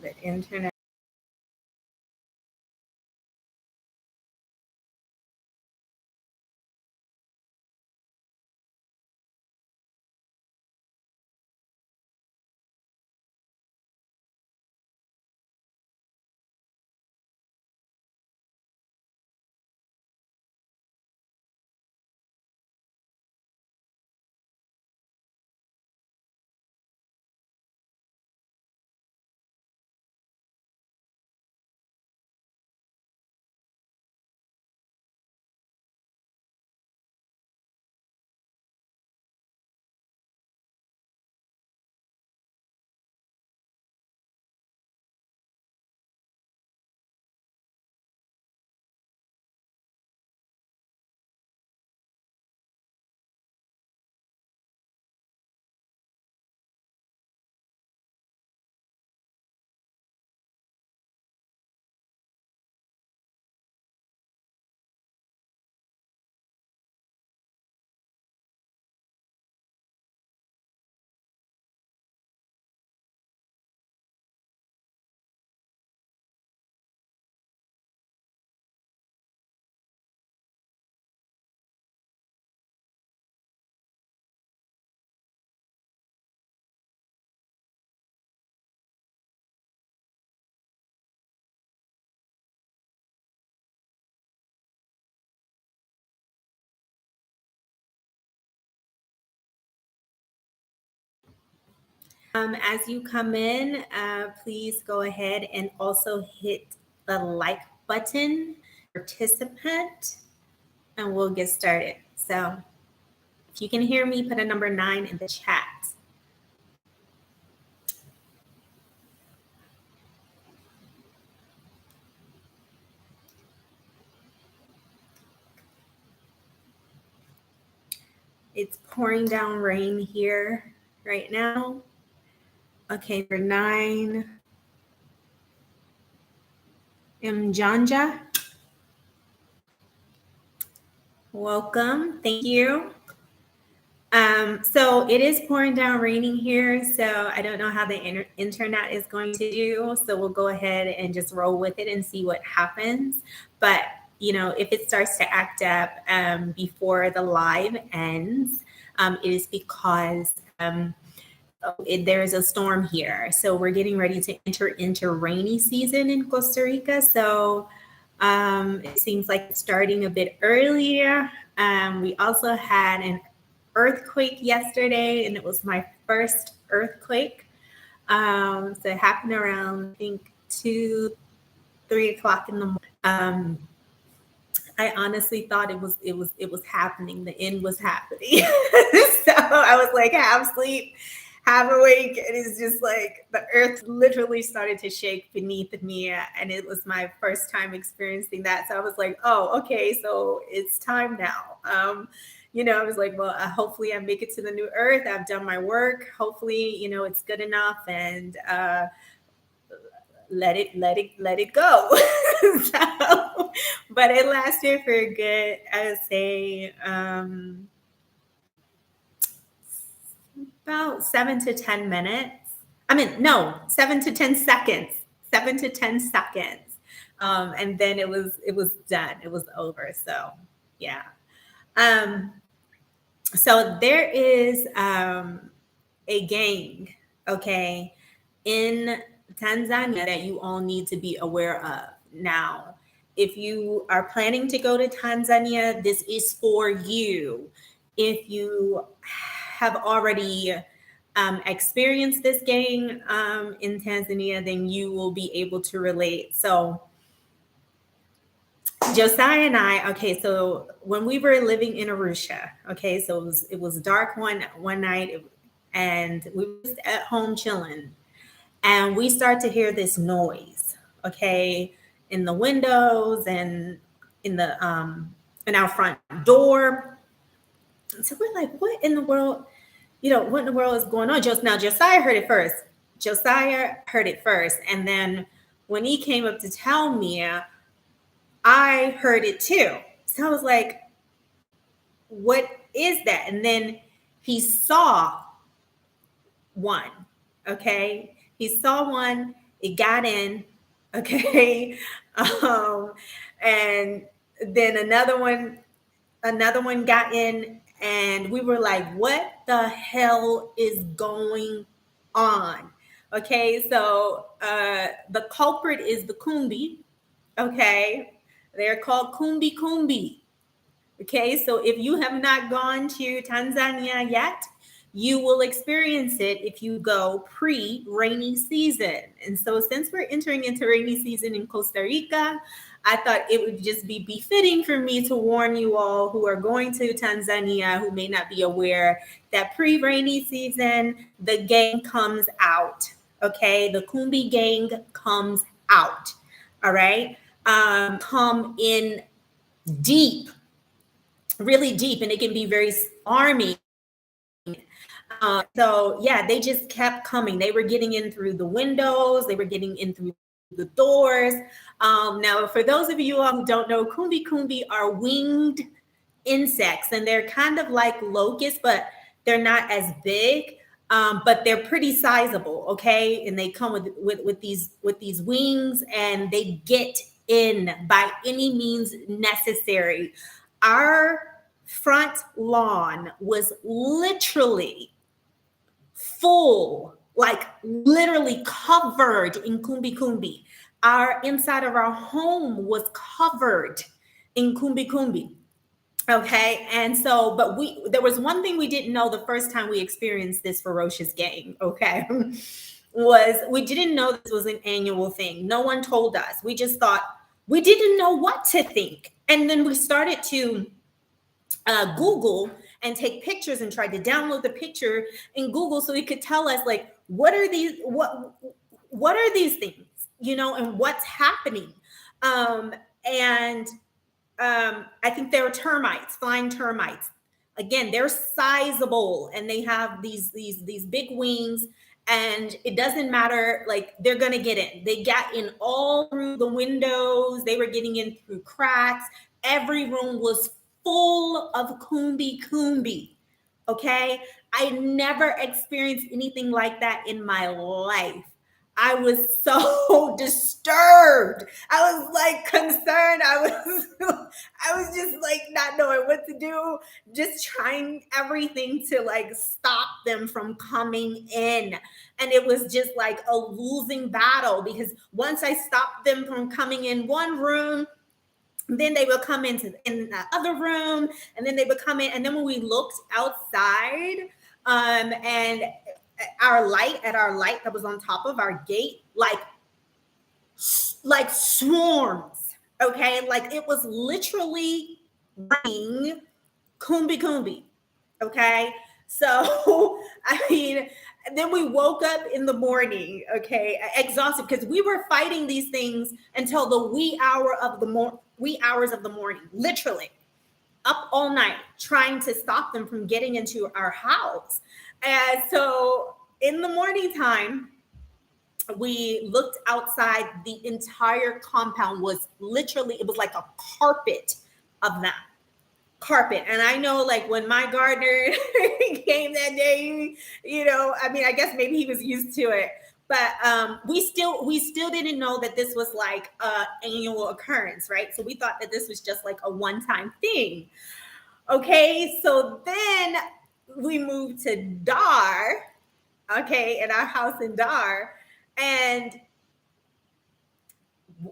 the internet. As you come in, please go ahead and also hit the like button, participant, and we'll get started. So if you can hear me, put a number 9 in the chat. It's pouring down rain here right now. Okay, for 9. Mjanja. Welcome. Thank you. So it is pouring down raining here. So I don't know how the internet is going to do. So we'll go ahead and just roll with it and see what happens. But, if it starts to act up before the live ends, it is because there is a storm here. So we're getting ready to enter into rainy season in Costa Rica. So it seems like it's starting a bit earlier. We also had an earthquake yesterday, and it was my first earthquake. So it happened around, I think, 2, 3 o'clock in the morning. I honestly thought it was happening. The end was happening. So I was like half asleep, half awake, and it's just like the earth literally started to shake beneath me, and it was my first time experiencing that. So I was like, oh, okay, so it's time now. I was like, well, hopefully I make it to the new earth. I've done my work. Hopefully, it's good enough, and let it go. So, but it lasted for a good, I would say, about 7 to 10 minutes. I mean, no, 7 to 10 seconds. 7 to 10 seconds. And then it was done. It was over. So yeah. So there is a gang, okay, in Tanzania that you all need to be aware of. Now, if you are planning to go to Tanzania, this is for you. If you have already experienced this gang in Tanzania, then you will be able to relate. So Josiah and I, okay, so when we were living in Arusha, okay, so it was dark one night, and we were just at home chilling, and we start to hear this noise, okay, in the windows and in our front door. So we're like, what in the world? What in the world is going on? Josiah heard it first. And then when he came up to tell me, I heard it too. So I was like, what is that? And then he saw one. Okay. He saw one, It got in, okay, um, and then another one got in, and we were like, what the hell is going on? Okay, so the culprit is the kumbi. Okay, they're called kumbi kumbi. Okay, so if you have not gone to Tanzania yet, you will experience it if you go pre rainy season. And so, since we're entering into rainy season in Costa Rica, I thought it would just be befitting for me to warn you all who are going to Tanzania who may not be aware that pre rainy season, the gang comes out. Okay, the Kumbi gang comes out. All right, come in deep, really deep, and it can be very alarming. So yeah, they just kept coming. They were getting in through the windows. They were getting in through the doors. Now, for those of you who don't know, kumbi kumbi are winged insects, and they're kind of like locusts, but they're not as big. But they're pretty sizable, okay? And they come with these wings, and they get in by any means necessary. Our front lawn was literally full, like literally covered in kumbi kumbi. Our inside of our home was covered in kumbi kumbi. Okay. And so, but there was one thing we didn't know the first time we experienced this ferocious gang. Okay. Was we didn't know this was an annual thing. No one told us. We just thought we didn't know what to think. And then we started to Google and take pictures and tried to download the picture in Google so it could tell us like what are these things, and what's happening. And I think they're termites, flying termites. Again, they're sizable and they have these big wings, and it doesn't matter, like they're gonna get in. They got in all through the windows, they were getting in through cracks. Every room was full of kumbi kumbi. Okay. I never experienced anything like that in my life. I was so disturbed. I was like concerned. I was just like not knowing what to do, just trying everything to like stop them from coming in. And it was just like a losing battle, because once I stopped them from coming in one room, then they would come in the other room, and then they would come in. And then when we looked outside, and our light that was on top of our gate, like swarms. Okay, like it was literally raining kumbi kumbi. Okay, so I mean, then we woke up in the morning, okay, exhausted, because we were fighting these things until the wee hours of the morning, literally up all night trying to stop them from getting into our house. And so in the morning time, we looked outside. The entire compound was literally, it was like a carpet of them. Carpet. And I know, like, when my gardener came that day, I mean, I guess maybe he was used to it, but we still didn't know that this was like a annual occurrence, right? So we thought that this was just like a one-time thing. Okay, so then we moved to Dar, okay, in our house in Dar, and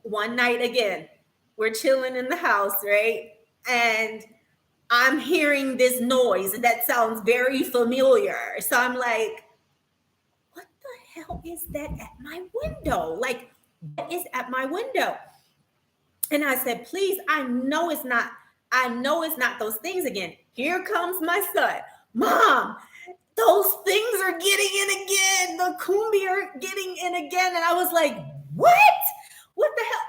one night again, we're chilling in the house, right? And I'm hearing this noise that sounds very familiar. So I'm like, what the hell is that at my window? Like, what is at my window? And I said, please, I know it's not those things again. Here comes my son. Mom, those things are getting in again. The kumbi are getting in again. And I was like, what? What the hell?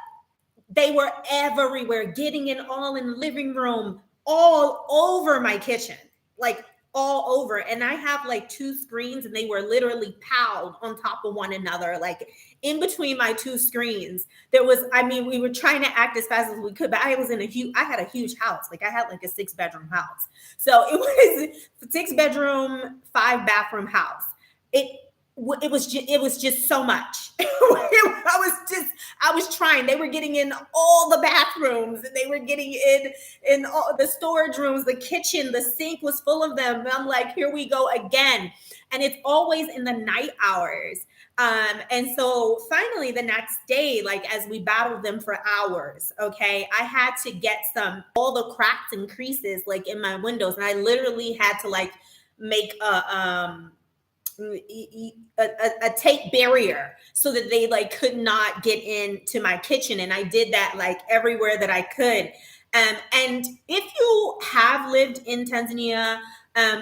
They were everywhere, getting in all in the living room, all over my kitchen, like all over. And I have like two screens, and they were literally piled on top of one another, like in between my two screens. There was, I mean, we were trying to act as fast as we could, but I had a huge house. Like I had like a 6-bedroom house. So it was a 6-bedroom, 5-bathroom house. it was just so much. I was trying. They were getting in all the bathrooms, and they were getting in all the storage rooms, the kitchen, the sink was full of them. And I'm like, here we go again. And it's always in the night hours. And so finally the next day, like as we battled them for hours, okay, I had to get all the cracks and creases like in my windows. And I literally had to like make a tape barrier so that they like could not get into my kitchen. And I did that like everywhere that I could. And if you have lived in Tanzania,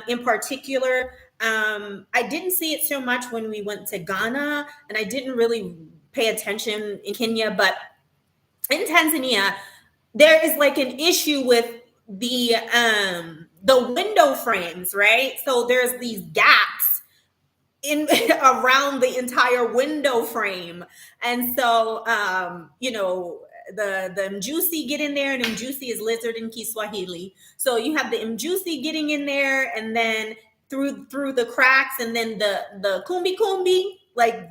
in particular, I didn't see it so much when we went to Ghana, and I didn't really pay attention in Kenya, but in Tanzania, there is like an issue with the window frames, right? So there's these gaps in around the entire window frame. And so the Mjusi get in there, and Mjusi is lizard in Kiswahili. So you have the Mjusi getting in there, and then through the cracks, and then the kumbi kumbi, like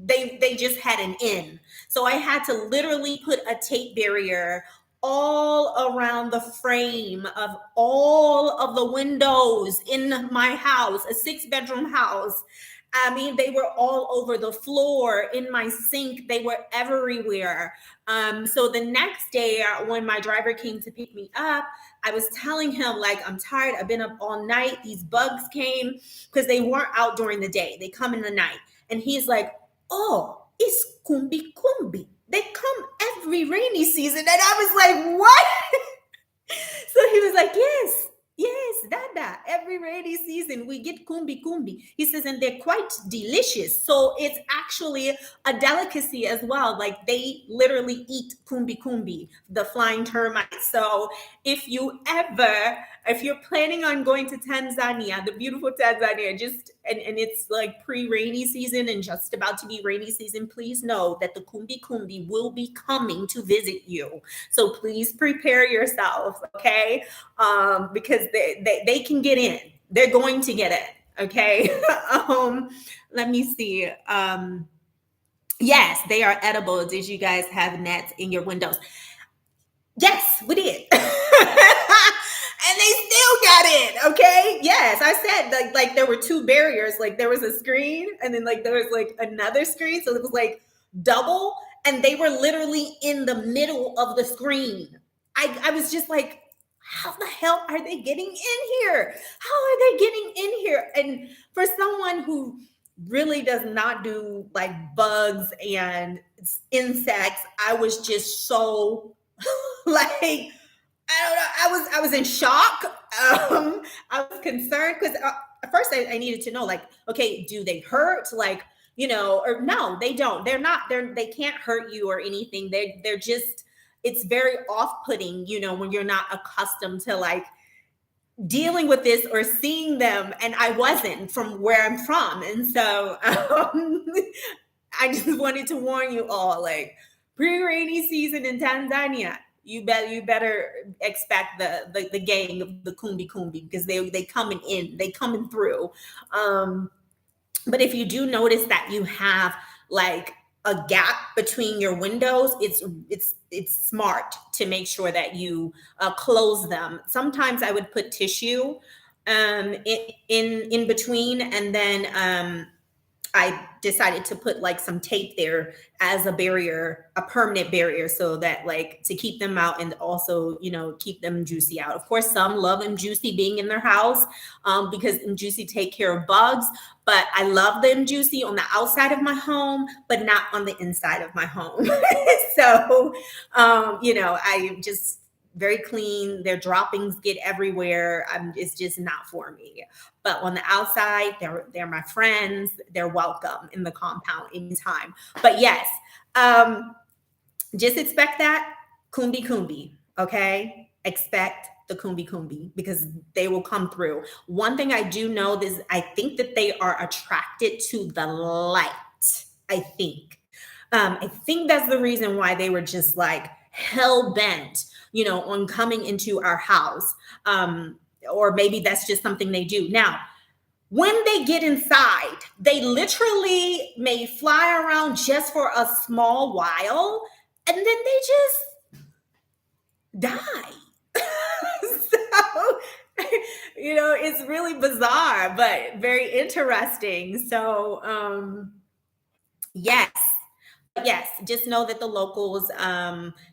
they just had an in. So I had to literally put a tape barrier all around the frame of all of the windows in my house, a 6-bedroom house. I mean, they were all over the floor, in my sink. They were everywhere. So the next day, when my driver came to pick me up, I was telling him, like, I'm tired. I've been up all night. These bugs came because they weren't out during the day. They come in the night. And he's like, oh, it's kumbi kumbi. They come every rainy season. And I was like, what? So he was like, yes, Dada. Every rainy season we get kumbi kumbi. He says, and they're quite delicious. So it's actually a delicacy as well. Like they literally eat kumbi kumbi, the flying termites. So if you're planning on going to Tanzania, the beautiful Tanzania, and it's like pre-rainy season and just about to be rainy season, please know that the kumbi kumbi will be coming to visit you. So please prepare yourself, okay? Because they can get in. They're going to get in, okay? Let me see. Yes, they are edible. Did you guys have nets in your windows? Yes, we did. And they still got in, okay? Yes, I said like there were two barriers. Like there was a screen, and then like there was like another screen. So it was like double, and they were literally in the middle of the screen. I was just like, how the hell are they getting in here? How are they getting in here? And for someone who really does not do like bugs and insects, I was just so like, I don't know. I was in shock. I was concerned because at first I needed to know, like, okay, do they hurt? Like, or no, they don't. They can't hurt you or anything. They're just, it's very off-putting, when you're not accustomed to like dealing with this or seeing them. And I wasn't from where I'm from. And so I just wanted to warn you all, like pre-rainy season in Tanzania, you better expect the gang of the kumbi kumbi, because they coming through. But if you do notice that you have like a gap between your windows, it's smart to make sure that you close them. Sometimes I would put tissue in between, and then I decided to put like some tape there as a barrier, a permanent barrier, so that like to keep them out and also, keep them juicy out. Of course, some love them juicy being in their house because juicy take care of bugs. But I love them juicy on the outside of my home, but not on the inside of my home. So, I just very clean. Their droppings get everywhere. It's just not for me. But on the outside, they're my friends. They're welcome in the compound anytime. But yes, just expect that kumbi kumbi. Okay, expect the kumbi kumbi, because they will come through. One thing I do know is I think that they are attracted to the light. I think that's the reason why they were just like hell bent, on coming into our house. Or maybe that's just something they do. Now, When they get inside, they literally may fly around just for a small while and then they just die. So, it's really bizarre, but very interesting. So, yes, yes, just know that the locals,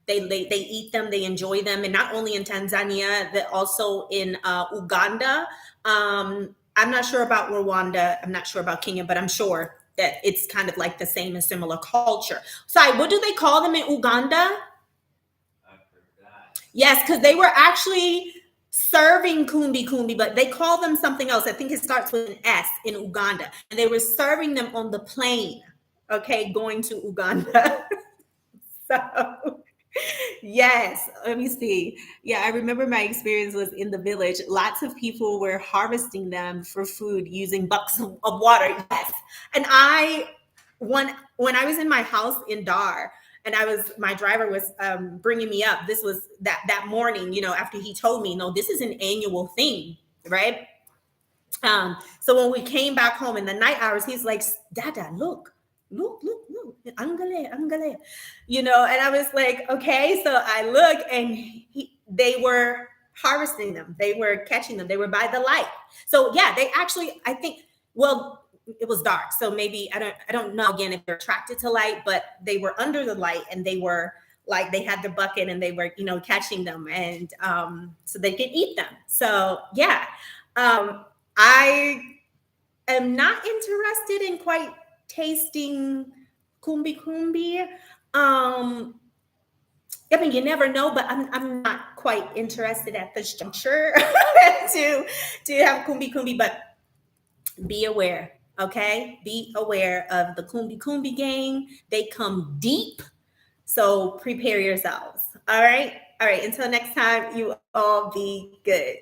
they eat them, they enjoy them, and not only in Tanzania, but also in Uganda. I'm not sure about Rwanda. I'm not sure about Kenya, but I'm sure that it's kind of like the same and similar culture. Sorry, what do they call them in Uganda? Yes, because they were actually serving kumbi kumbi, but they call them something else. I think it starts with an S in Uganda, and they were serving them on the plane. Okay, going to Uganda. So yes, let me see. Yeah, I remember my experience was in the village. Lots of people were harvesting them for food using buckets of water. Yes, and when I was in my house in Dar, and my driver was bringing me up. This was that morning. After he told me, no, this is an annual thing, right? So when we came back home in the night hours, he's like, Dada, look, angale, angale, and I was like, okay. So I look and they were harvesting them. They were catching them. They were by the light. So yeah, they actually, I think, well, it was dark. So maybe, I don't know again if they're attracted to light, but they were under the light and they were like, they had the bucket and they were, catching them and so they could eat them. So yeah. I am not interested in quite tasting kumbi kumbi. I mean, you never know, but I'm not quite interested at this juncture to have kumbi kumbi. But be aware, okay? Be aware of the kumbi kumbi gang. They come deep, so prepare yourselves. All right, all right. Until next time, you all be good.